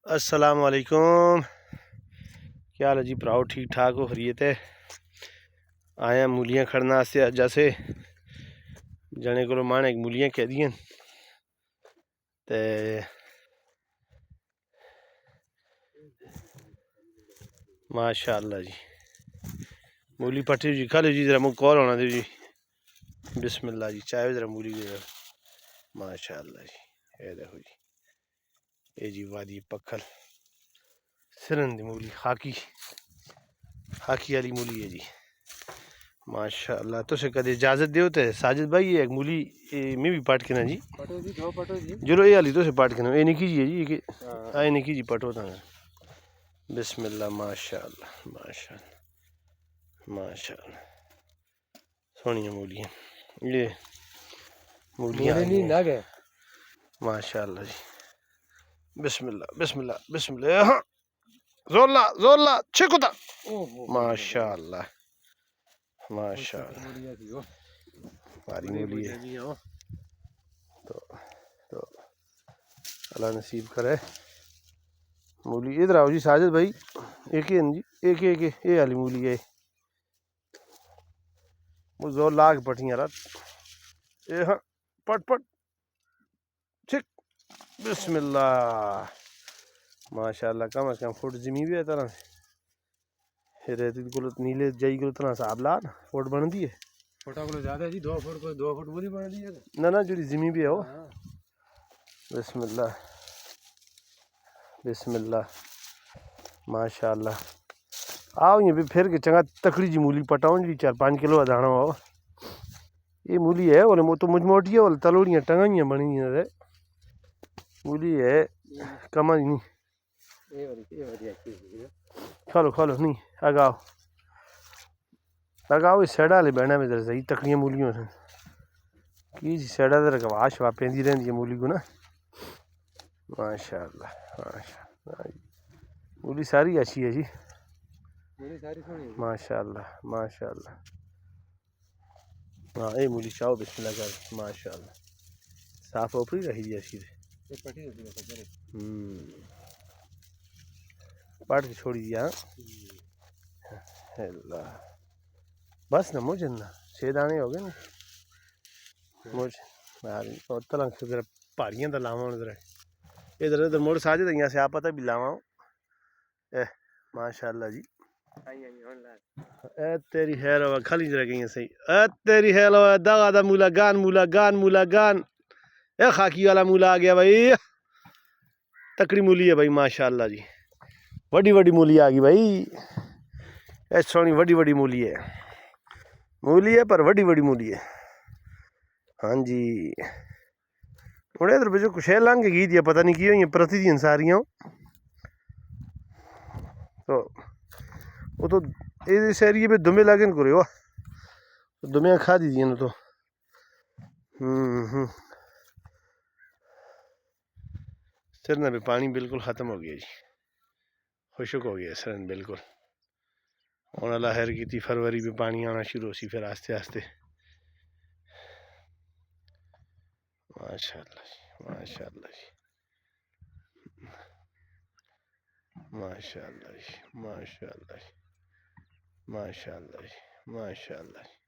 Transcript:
السلام علیکم، کیا حال ہے جی پراؤ؟ ٹھیک ٹھاک ہو؟ خیریت ہے؟ آیا مولیاں کھڑنا سے اج جیسے جانے کو مان ایک مولیاں کہہ دیں تے ماشاء اللہ جی مولی پٹی جی کھا لو جی، ذرا منہ کال ہونا دے جی، بسم اللہ جی، چائے ذرا مولی کی ماشاء اللہ جی، یہ دیکھو جی، یہ جی وادی پکھل سرند مولی خاکی والی مولی ہے جی، ماشاء اللہ۔ تو سے کدے اجازت دیو تے ساجد بھائی ایک مولی میں بھی پاٹ کے نا جی، پٹو جی دو پٹو جی، جلو یہ والی تو سے پاٹ کے نا، یہ نکی جی ہے جی، کہ آئے نکی جی پٹو تھا، بسم اللہ ماشاء اللہ ماشاء اللہ ماشاء اللہ، سونی مولیاں، یہ مولیاں آ گئی ہیں ماشاء اللہ جی، بسم اللہ بسم اللہ بسم اللہ، ہاں زور لا چھکتا، ماشاء اللہ ماشاء اللہ، ہماری مولی ہے تو اللہ نصیب کرے مولی۔ ادھر آؤ جی ساجد بھائی، ایک ہی جی، ایک یہ والی مولی ہے، وہ زور لا کے پٹیاں رات، یہ ہاں پٹ پٹ چھک، بسم اللہ ماشاء اللہ، کم از کم فٹ زمین بھی ہے طرح ریتی کو نیلے جائی کو طرح صاحب لا فٹ بن دی ہے، فٹا کو زیادہ ہے جی، 2 فٹ کو 2 فٹ پوری بن دی ہے نہ جڑی زمین بھی ہے وہ، بسم اللہ بسم اللہ ماشاء اللہ۔ آؤ یہ بھی پھر کے چنگا تکڑی جی مولی پٹاؤں جی، 4-5 کلو دانا ہوا، یہ مولی ہے وہ تو مجھ موٹی ہے، وہ تلوڑیاں ٹنگائیاں بنی ہیں مولی ہے، کما نہیں کھالو نہیں آگاؤ اس سیڈا والے بہنا میں در صحیح تکڑیاں مولیوں سے کی جی، سیڈا در گوا شوا پیندی رہندی ہے مولی کو نا، ماشاء اللہ ماشاء اللہ، مولی ساری اچھی ہے جی، ماشاء اللہ ماشاء اللہ، ہاں یہ مولی چاہو بسم اللہ کر، ماشاء اللہ صاف اوپری رہی جی اچھی پاٹ کے چھوڑی دیا، اللہ بس نا مجھے نا 6 دانے ہو گئے نا مجھے اور تلنگ سے ذرا پہاڑیاں دا لاواں ذرا ادھر ادھر موڑ ساجد یہاں سے آپ پتہ بھی لاواں، ماشاء اللہ جی، اے تیری خیر ہوا کھلی ذرا گئی صحیح، اے تیری خیر ہوا داغا دا مولا گان اے خاکی والا مولا آ گیا بھائی، تکڑی مولی ہے بھائی ماشاء اللہ جی، وڈی مولی آ گئی بھائی، اے سونی وڈی مولی ہے پر وڈی مولی ہے، ہاں جی انہیں ادھر بجو کچھ لنگ گئی دیا پتہ نہیں کی ہوئی ہیں پرتی دین ساریاں، تو وہ تو اس ایریے پہ دمے لاگن کرے ہو دمیاں کھا دی دیا نا تو سرنا پہ پانی بالکل ختم ہو گیا جی، خشک ہو گیا سرن بالکل، اور اللہ خیر کی تھی فروری پہ پانی آنا شروع ہو سی پھر آستے آستے، ماشاء اللہ جی ماشاء اللہ جی ماشاء اللہ جی ماشاء اللہ جی ماشاء اللہ جی ماشاء اللہ جی